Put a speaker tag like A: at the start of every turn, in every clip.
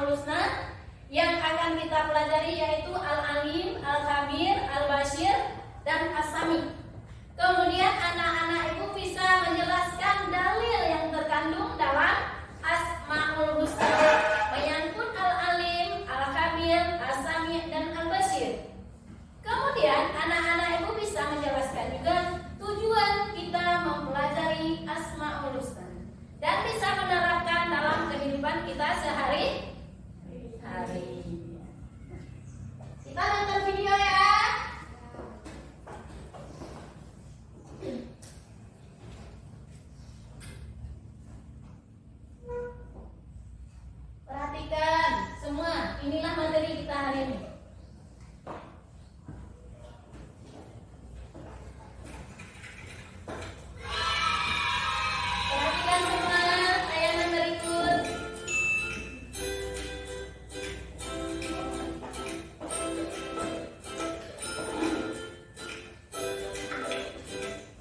A: Asmaul Husna yang akan kita pelajari yaitu Al-Alim, Al-Khabir, Al-Basir, dan As-Sami. Kemudian anak-anak ibu bisa menjelaskan dalil yang terkandung dalam Asmaul Husna menyangkut Al-Alim, Al-Khabir, As-Sami, dan Al-Basir. Kemudian anak-anak ibu bisa menjelaskan juga tujuan kita mempelajari Asmaul Husna dan bisa menerapkan dalam kehidupan kita sehari-hari. Kita nonton video ya. Perhatikan semua, inilah materi kita hari ini. Perhatikan semua tayangan berikut.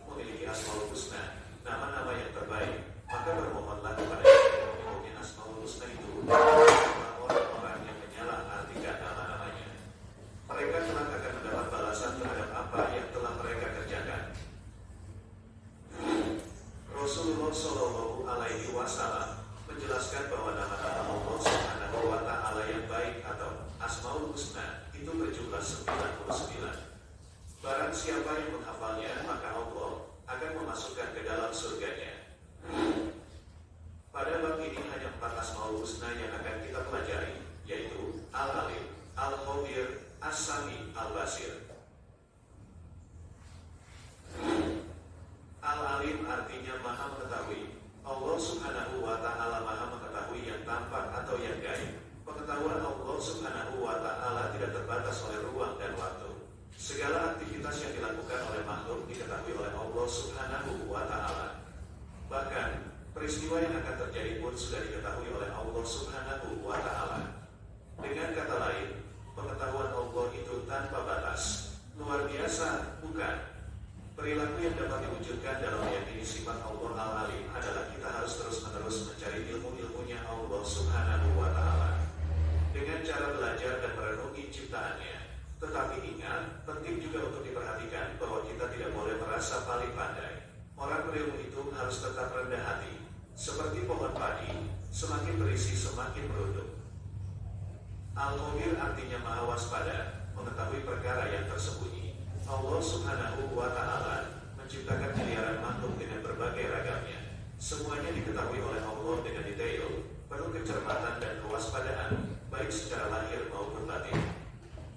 B: Memiliki Asmaul Husna, nama-nama yang terbaik, maka bermohonlah kepada yang mempunyai Asmaul Husna itu orang-orang yang menyalahartikan nama-namanya. Mereka kelak akan mendapat balasan terhadap apa yang telah mereka kerjakan. Rasulullah Shallallahu Alaihi Wasallam menjelaskan bahwa nama-nama Allah Subhanahu wa Ta'ala yang baik atau Asmaul Husna itu berjumlah 99. Barang siapa yang menghafalnya, maka Allah akan memasukkan ke dalam surganya. Pada bab ini hanya 4 Asmaul Husna yang akan kita pelajari, yaitu Al-Alim, Al-Khabir, As-Sami, Al-Basir. Al-Alim artinya maha mengetahui. Allah Subhanahu wa Ta'ala maha mengetahui yang tampak atau yang gaib. Pengetahuan Allah Subhanahu wa Ta'ala tidak terbatas oleh ruang dan waktu. Segala aktivitas yang dilakukan oleh makhluk diketahui oleh Allah Subhanahu wa Ta'ala. Bahkan peristiwa yang akan terjadi pun sudah diketahui oleh Allah Subhanahu wa Ta'ala. Dengan kata lain, pengetahuan Allah itu tanpa batas. Luar biasa, bukan? Perilaku yang dapat diwujudkan dalam meyakini sifat Allah Al-Alim adalah kita harus terus-menerus mencari ilmu-ilmunya Allah Subhanahu wa Ta'ala dengan cara belajar dan merenungi ciptaannya. Tetapi ingat, penting juga untuk diperhatikan bahwa kita tidak boleh merasa paling pandai. Orang berilmu itu harus tetap rendah hati. Seperti pohon padi, semakin berisi semakin merunduk. Al-Khabir artinya maha waspada, mengetahui perkara yang tersembunyi. Allah Subhanahu wa Ta'ala menciptakan miliaran makhluk dengan berbagai ragamnya. Semuanya diketahui oleh Allah dengan detail, penuh kecermatan dan kewaspadaan, baik secara lahir maupun batin.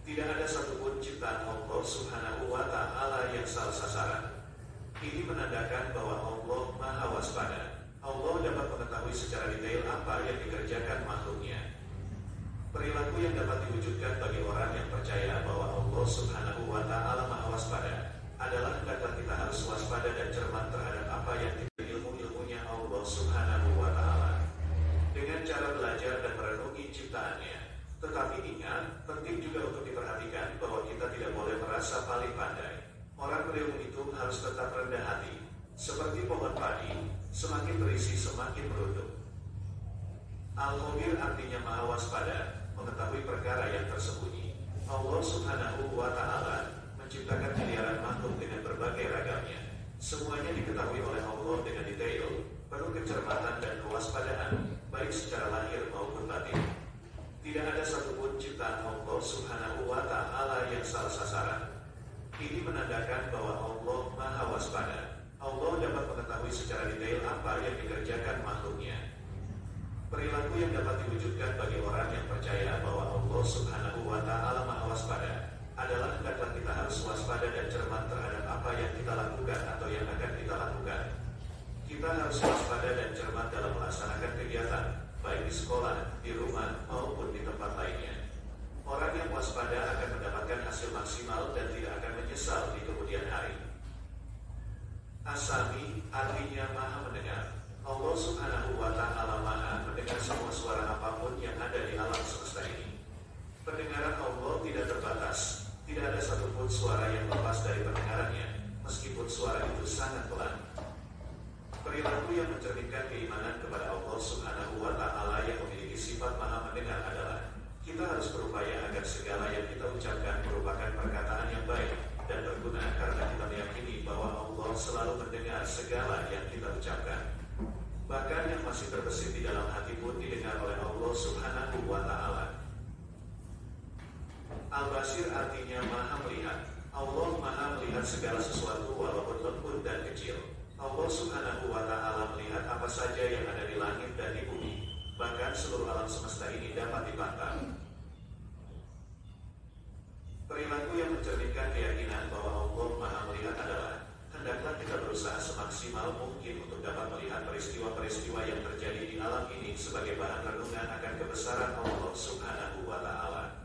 B: Tidak ada satupun ciptaan Allah Subhanahu wa Ta'ala yang salah sasaran. Ini menandakan bahwa Allah maha waspada. Allah dapat mengetahui secara detail apa yang dikerjakan makhluknya. Perilaku yang dapat diwujudkan bagi orang yang percaya bahwa Allah Subhanahu wa Ta'ala maha waspada adalah hendaklah kita harus waspada dan cermat terhadap apa yang diberi ilmu-ilmunya Allah Subhanahu wa Ta'ala dengan cara belajar dan merenungi ciptaannya. Tetapi ingat, penting juga untuk diperhatikan bahwa kita tidak boleh merasa paling pandai. Orang berilmu itu harus tetap rendah hati. Seperti pohon padi, semakin berisi semakin merunduk. Al-Khabir artinya maha waspada, mengetahui perkara yang tersembunyi. Allah Subhanahu wa Ta'ala menciptakan miliaran makhluk dengan berbagai ragamnya. Semuanya diketahui oleh Allah dengan detail, penuh kecermatan dan kewaspadaan, baik secara lahir maupun batin. Tidak ada satupun ciptaan Allah Subhanahu wa Ta'ala yang salah sasaran. Ini menandakan bahwa Allah maha waspada. Allah dapat mengetahui secara detail apa yang dikerjakan makhluknya. Perilaku yang dapat diwujudkan bagi orang yang percaya bahwa Allah Subhanahu wa Ta'ala maha waspada adalah hendaklah kita harus waspada dan cermat terhadap apa yang kita lakukan atau yang akan kita lakukan. Kita harus waspada dan cermat dalam melaksanakan kegiatan, baik di sekolah, di rumah, maupun di tempat lainnya. Orang yang waspada akan mendapatkan hasil maksimal dan tidak akan menyesal di kemudian hari. As-Sami artinya maha mendengar. Allah Subhanahu wa Ta'ala maha mendengar semua suara apapun yang ada di alam semesta ini. Pendengaran Allah tidak terbatas. Tidak ada satupun suara yang lepas dari pendengarannya, meskipun suara itu sangat pelan. Perilaku yang mencerminkan keimanan kepada Allah Subhanahu wa Ta'ala yang memiliki sifat maha mendengar adalah sesungguhnya Maha melihat. Allah Maha melihat segala sesuatu walaupun lembut dan kecil. Allah Subhanahu wa Ta'ala melihat apa saja yang ada di langit dan di bumi. Bahkan seluruh alam semesta ini dapat dipantau. Perilaku yang mencerminkan keyakinan bahwa Allah Maha melihat adalah hendaklah kita berusaha semaksimal mungkin untuk dapat melihat peristiwa-peristiwa yang terjadi di alam ini sebagai bahan renungan akan kebesaran Allah Subhanahu wa Ta'ala.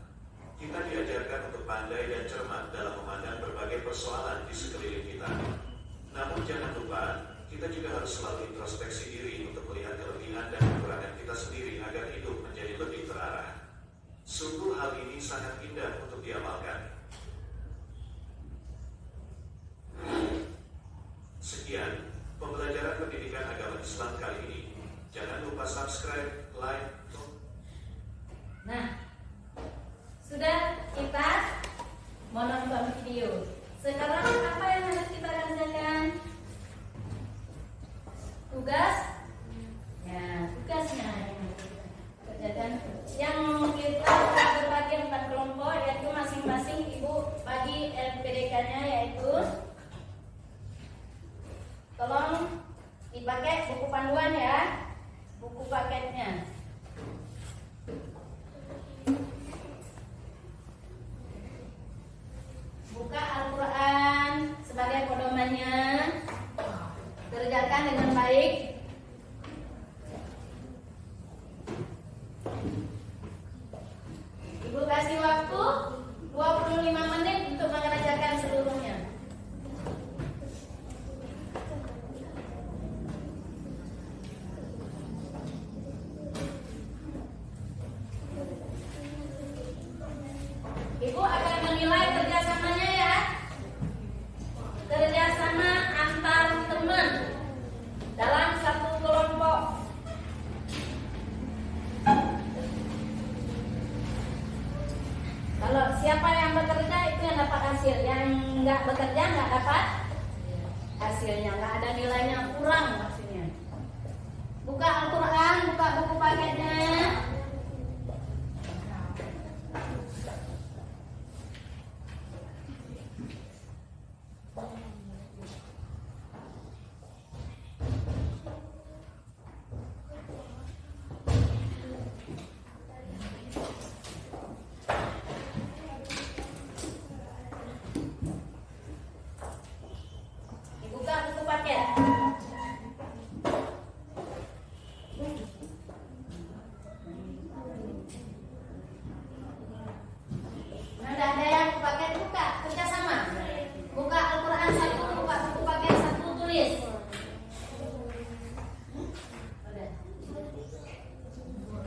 B: Kita diajarkan untuk pandai dan cermat dalam memandang berbagai persoalan di sekeliling kita. Namun jangan lupa, kita juga harus selalu introspeksi diri untuk melihat kelebihan dan kekurangan kita sendiri agar hidup menjadi lebih terarah. Sungguh hal ini sangat indah untuk diamalkan. Sekian pembelajaran pendidikan agama Islam kali ini. Jangan lupa subscribe, like.
A: Nah, sudah kita menonton video. Sekarang apa yang harus kita kerjakan? Tugas? Ya, tugasnya kerjakan. Yang kita berbagi 4 kelompok, yaitu masing-masing ibu bagi LPDK-nya, yaitu tolong dipakai buku panduan ya, buku paketnya. Buka Al-Quran sebagai pedomannya, kerjakan dengan baik. Ibu kasih waktu 25 menit untuk mengerjakan seluruhnya. Ibu akan menilai kerjasamanya ya. Kerjasama antar teman dalam satu kelompok. Kalau siapa yang bekerja itu yang dapat hasil, yang nggak bekerja nggak dapat hasilnya, nggak ada nilainya, kurang maksudnya. Buka Al-Quran, buka buku paketnya. Dibuka buku paket. Nah, udah ada yang buku paket, buka kerjasama. Buka Al-Quran 1, buka buku paket 1, tulis.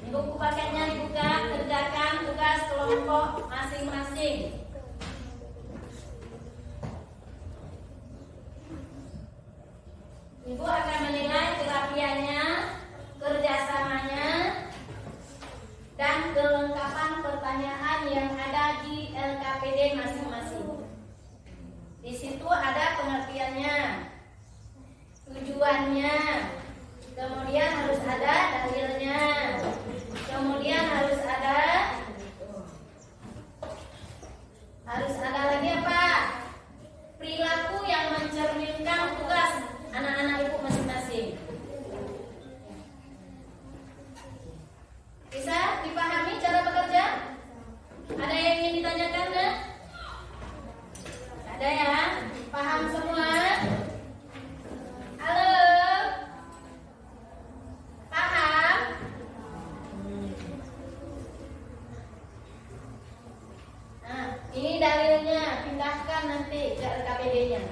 A: Ini buku paketnya dibuka, kerjakan tugas kelompok masing-masing. Ibu akan menilai kerapiannya, kerjasamanya, dan kelengkapan pertanyaan yang ada di LKPD masing-masing. Di situ ada pengertiannya, tujuannya, kemudian harus ada dalilnya, kemudian harus ada lagi apa? Perilaku yang mencerminkan tugas anak-anak ibu masing-masing. Bisa dipahami cara bekerja? Ada yang ingin ditanyakan nggak? Ada ya? Paham semua? Halo? Paham? Nah, ini dalilnya, pindahkan nanti ke LKPD-nya.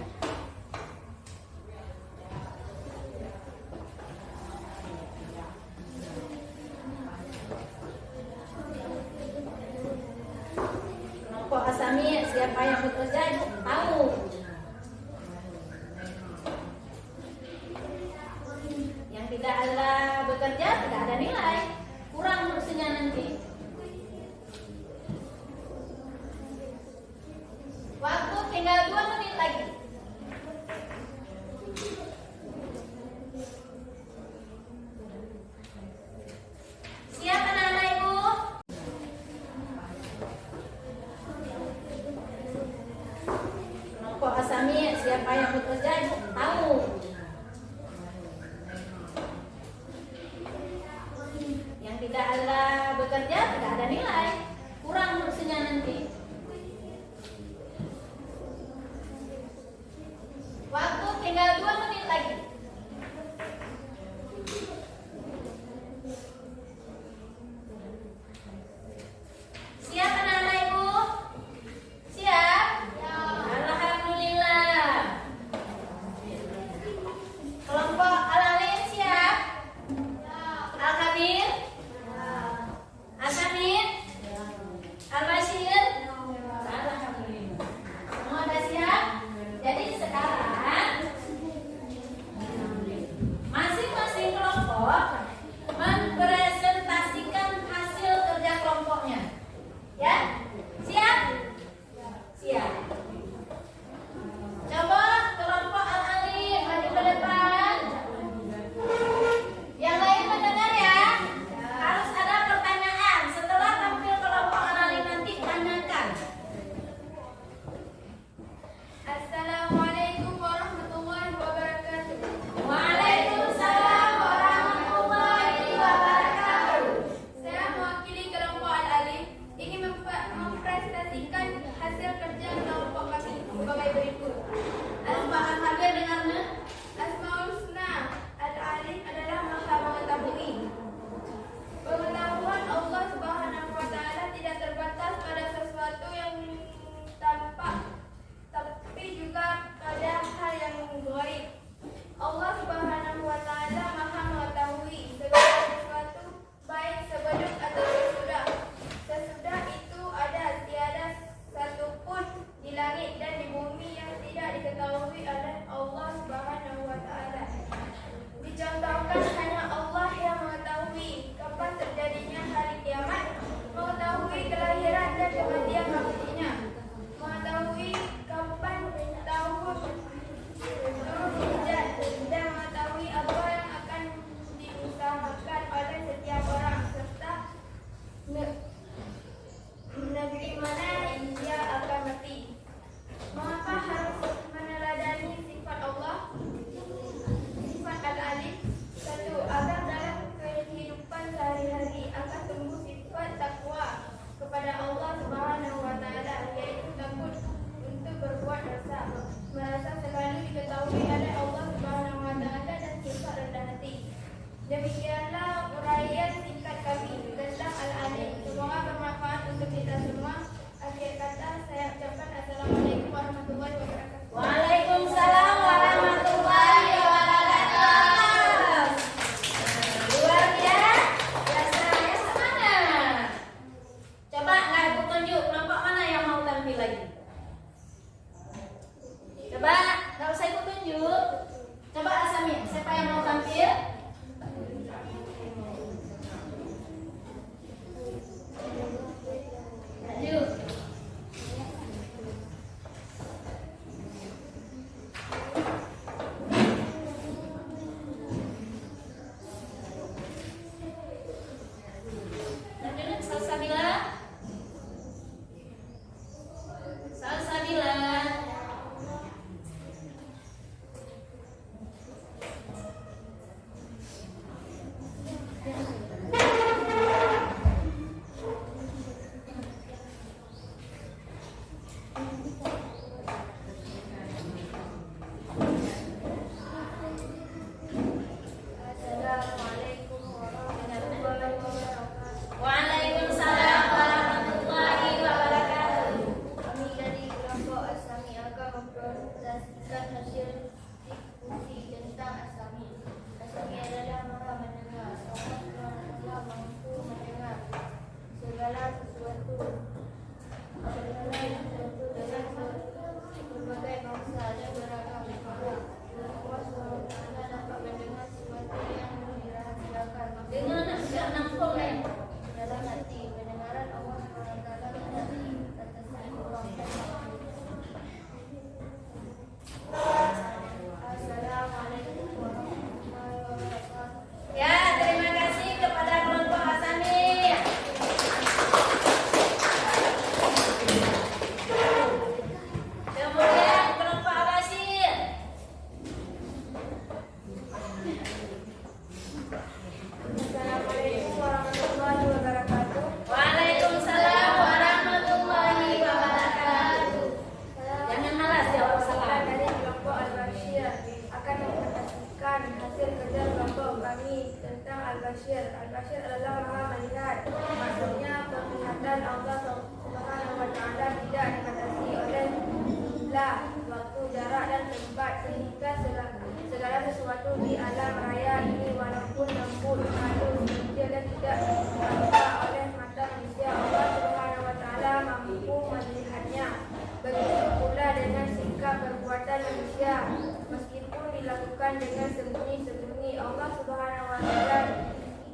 A: Kelompok Asami, siapa yang bekerja tahu. Yang tidak ada bekerja tidak ada nilai, kurang maksudnya nanti. Waktu tinggal 2 menit lagi. Siap anak-anak ibu? siapa yang bekerja tahu. Yang tidak ada bekerja tidak ada nilai, kurang kursinya nanti. Waktu tinggal 2 menit lagi. Siap anak-anak ibu? Siap? Alhamdulillah. Kelompok Al-Alim siap? Al-Kabir? Al-Hamid? Al-Bashir?
C: Subhanahu wa Ta'ala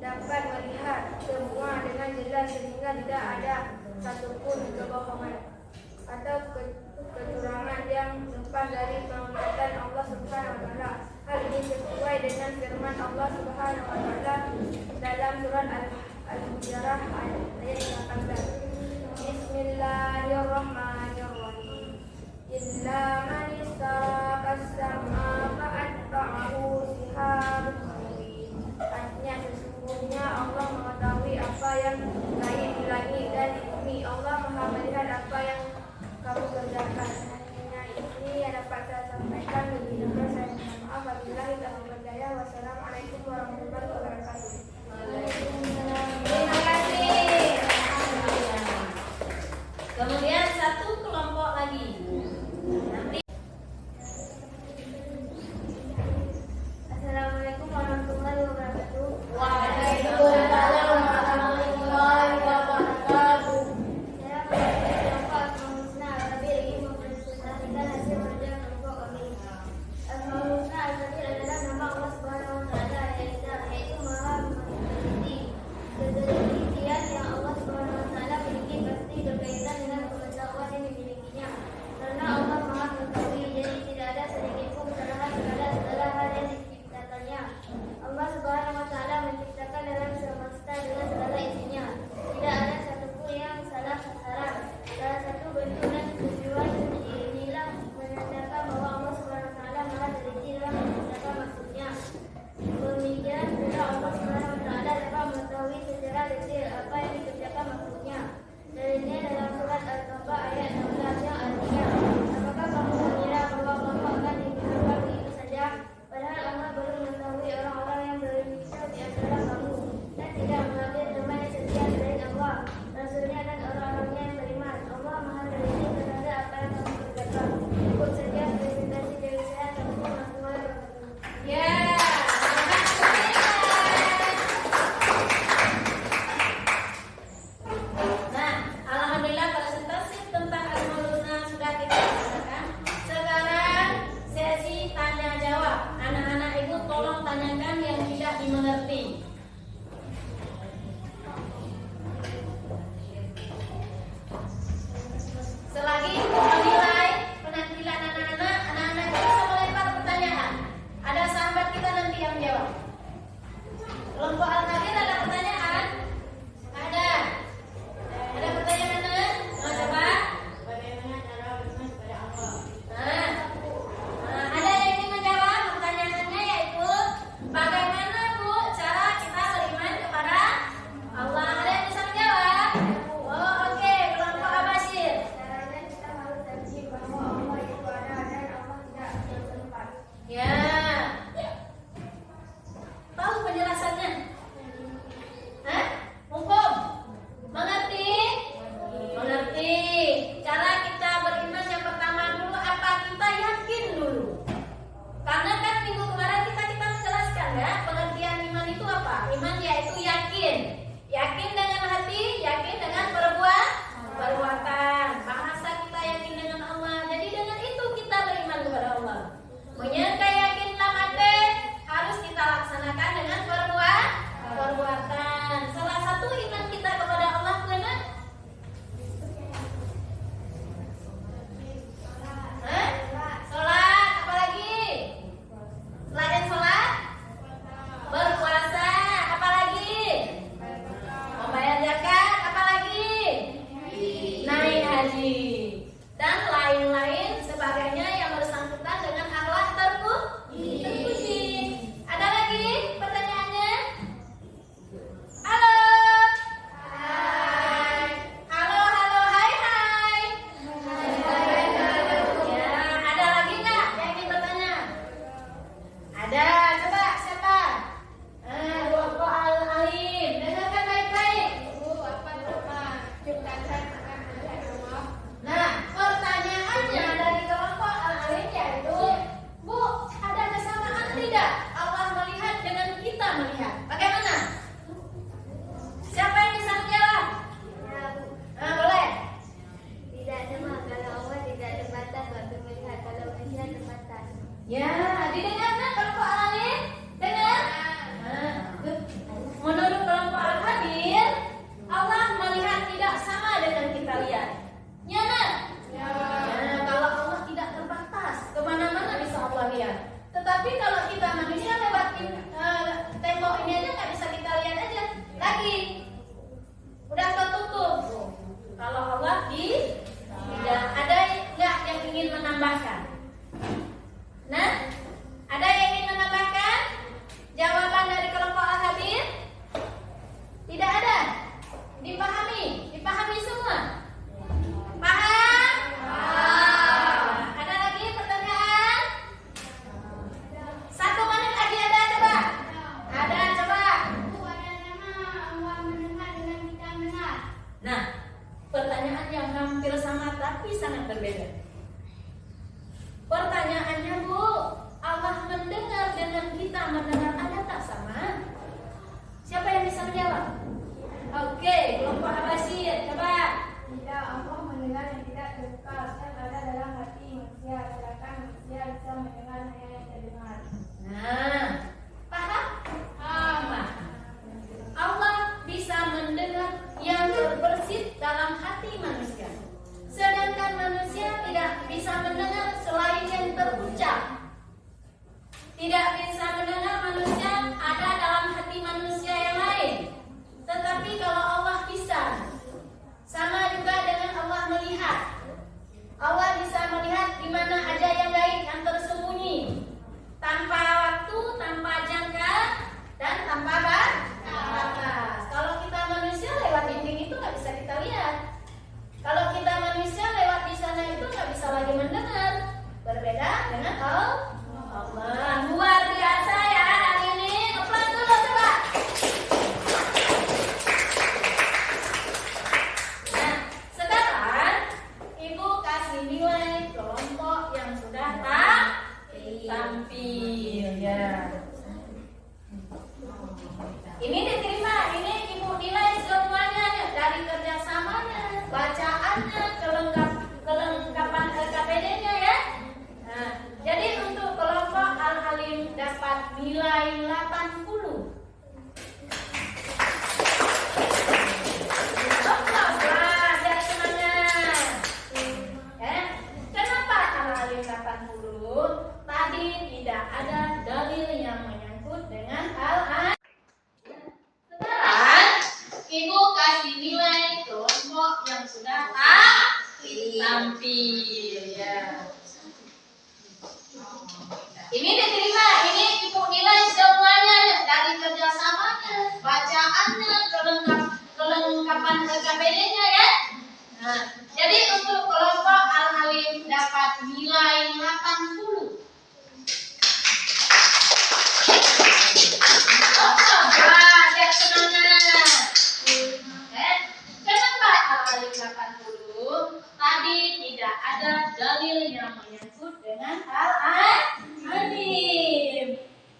C: dapat melihat semua dengan jelas sehingga tidak ada satupun kebohongan atau kecurangan yang lepas dari penglihatan Allah Subhanahu wa Ta'ala. Hal ini sesuai dengan firman Allah Subhanahu wa Ta'ala dalam surat Al-Hujurat ayat 18. Bismillahirrahmanirrahim. Illa man istaqas sama fa'atba'ahu sihabun mubin. Artinya sesungguhnya Allah mengetahui apa yang lain di langit dan di bumi. Allah Maha melihat apa yang kamu kerjakan. Hanya ini yang dapat saya sampaikan. Lebih dahulu saya mohon maaf. Wabillahi taufiq wal hidayah. Wassalamualaikum warahmatullahi wabarakatuh.
D: Terima kasih. Kemudian satu kelompok lagi. Nanti.
C: Assalamualaikum warahmatullahi wabarakatuh.
D: Waalaikumsalam warahmatullahi wabarakatuh.
C: Saya kelompok Musnah Al-Kabir ingin mempresentasikan hasil kerja kelompok kami.
A: Nah, pertanyaan yang hampir sama tapi sangat berbeda. Pertanyaannya, Bu, Allah mendengar dengan kita mendengar ada tak sama? Siapa yang bisa menjawab? Oke, kelompok Abbasiyah, coba.
C: Tidak, Allah mendengar yang tidak terkekal yang ada dalam hati manusia, sedangkan manusia bisa mendengar hanya yang terdengar.
A: Nah, paham? Paham. Allah bisa mendengar yang terbersit dalam hati manusia, sedangkan manusia tidak bisa mendengar selain yang terucap. Tidak bisa mendengar manusia ada dalam hati manusia yang lain. Tetapi kalau Allah bisa, sama juga dengan Allah melihat. Allah bisa melihat di mana ada yang gaib, yang tersembunyi, tanpa waktu, tanpa jangka, dan tanpa batas. Kalau kita manusia lewat dinding itu nggak bisa kita lihat. Kalau kita manusia lewat di sana itu nggak bisa lagi mendengar. Berbeda dengan Allah. Luar biasa ya hari ini. Aplaus dulu coba. Nah, sekarang Ibu kasih nilai kelompok yang sudah tampil ya. Ini diterima, ini Ibu nilai semuanya dari kerjasamanya, bacaannya, kelengkapan LKPD-nya ya. Nah, jadi untuk kelompok Al-Halim dapat nilai 80. Belajar semangat. Kenapa Al-Halim 80? Tadi tidak ada dalil yang menyangkut dengan Al-Halim. Sekarang Ibu kasih nilai kelompok yang sudah tampil ya. Ini diterima, ini Ibu nilai semuanya dari kerjasamanya, bacaannya, kelengkapan LKPD-nya ya. Nah, jadi untuk kelompok Al-Halim dapat nilai 80. Belajar semangat. Kenapa Al-Halim 80? Tadi tidak ada dalil yang menyangkut dengan Al-Halim.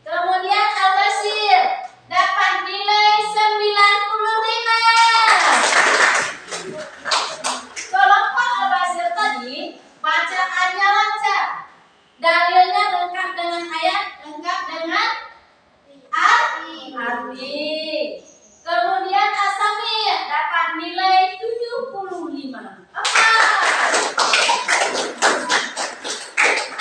A: Kemudian Al-Basir dapat nilai 95. Kelompok Al-Basir tadi bacaannya lancar, dalilnya lengkap dengan ayat, lengkap dengan arti. Kemudian As-Samir dapat nilai 75.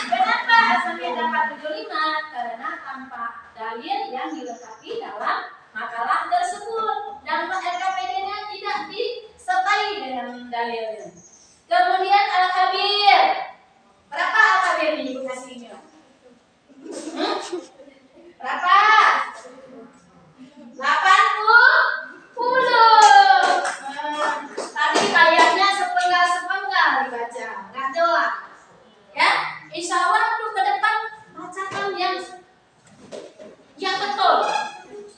A: Kenapa As-Samir dapat 75? Karena tanpa dalil yang dilengkapi dalam makalah tersebut dan LKPD-nya tidak disertai dengan dalilnya. Kemudian Al-Kabir, berapa Al-Kabir nih Ibu kasihnya? Berapa? 80. Tadi kayaknya sepenggal dibaca, nggak jelas. Ya, insya Allah untuk ke depan bacakan yang betul,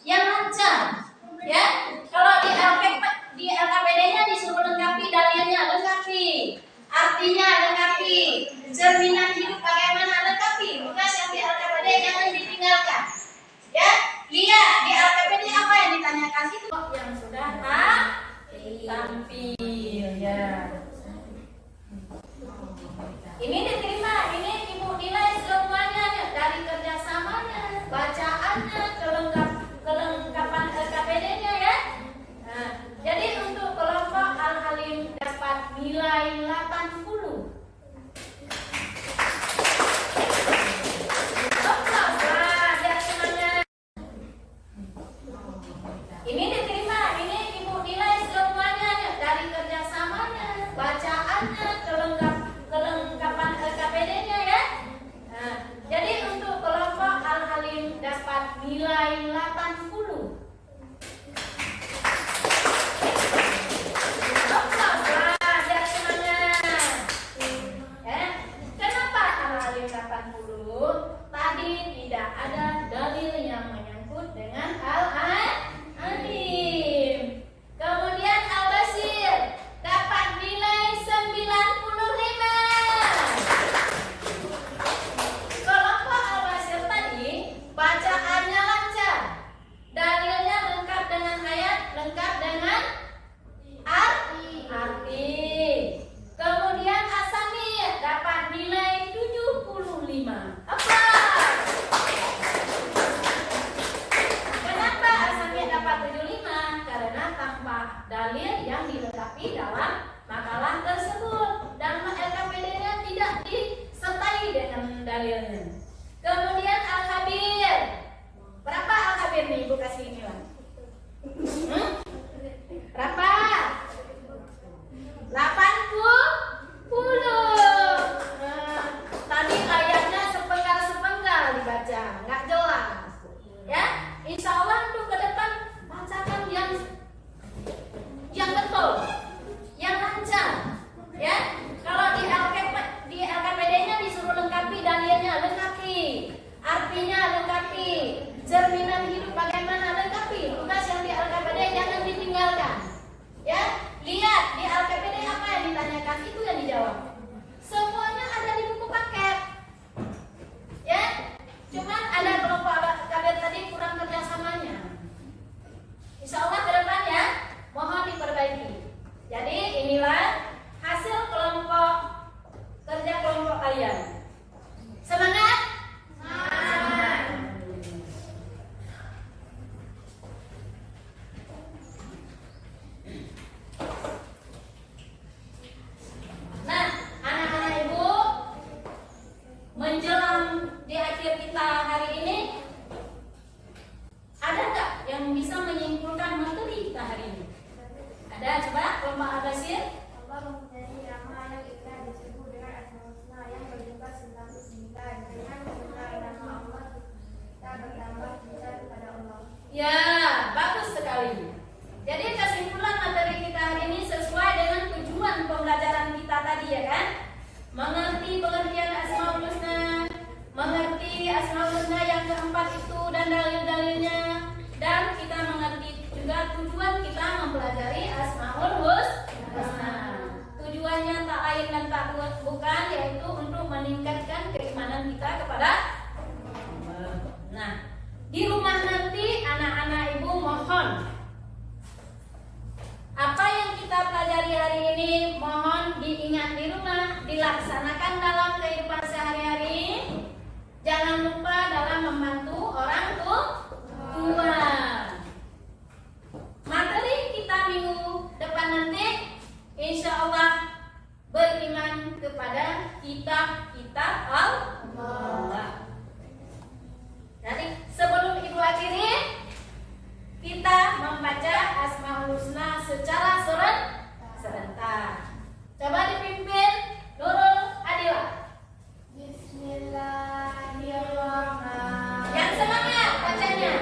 A: yang lancar. Ya, kalau di LKPD-nya disuruh lengkapi dalilnya, lengkapi, artinya lengkapi, cerminan hidup bagaimana lengkapi. Bukan yang di LKPD jangan ditinggalkan. Ya, lihat di LKPD apa yang ditanyakan itu yang sudah tampil ya. Ini diterima, ini Ibu nilai semuanya dari kerjasamanya, bacaannya, kelengkapan LKPD-nya ya. Nah, jadi untuk kelompok Al-Halim dapat nilai 80. Belajar semangat. Ini diterima, ini Ibu nilai semuanya dari kerjasamanya,
D: kelompok Al-Basir?
C: Allah mempunyai nama yang indah disebut dengan Asmaul Husna yang berjumlah 99. Dengan mengenal nama Allah kita bertambah cinta kepada Allah.
D: Ya, bagus sekali. Jadi kesimpulan materi kita hari ini sesuai dengan tujuan pembelajaran kita tadi ya kan? Mengerti pengertian Asmaul Husna, mengerti Asmaul Husna yang keempat itu dan dalil-dalilnya, dan kita mengerti juga tujuan kita mempelajari Asmaul Husna. Tujuannya tak lain dan tak bukan yaitu untuk meningkatkan keimanan kita kepada Allah. Nah, di rumah nanti anak-anak ibu mohon apa yang kita pelajari hari ini mohon diingat di rumah, dilaksanakan dalam kehidupan sehari-hari. Jangan lupa dalam membantu orang tua. Materi kita minggu depan nanti insya Allah beriman kepada kitab-kitab Allah. Jadi sebelum ibu akhiri, kita membaca Asmaul Husna secara serentak. Coba dipimpin Nurul Adila.
C: Bismillahirrahmanirrahim.
D: Yang semangat bacanya.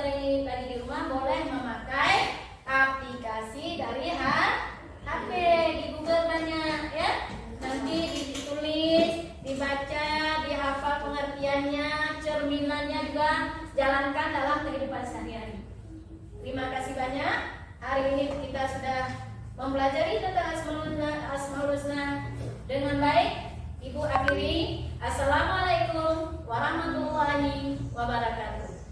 D: dari tadi di rumah boleh memakai aplikasi dari HP. Di Google banyak ya. Nanti ditulis, dibaca, dihafal pengertiannya, cerminannya juga jalankan dalam kehidupan sehari-hari. Terima kasih banyak. Hari ini kita sudah mempelajari tentang Asmaul Husna dengan baik. Ibu akhiri, Assalamualaikum warahmatullahi wabarakatuh.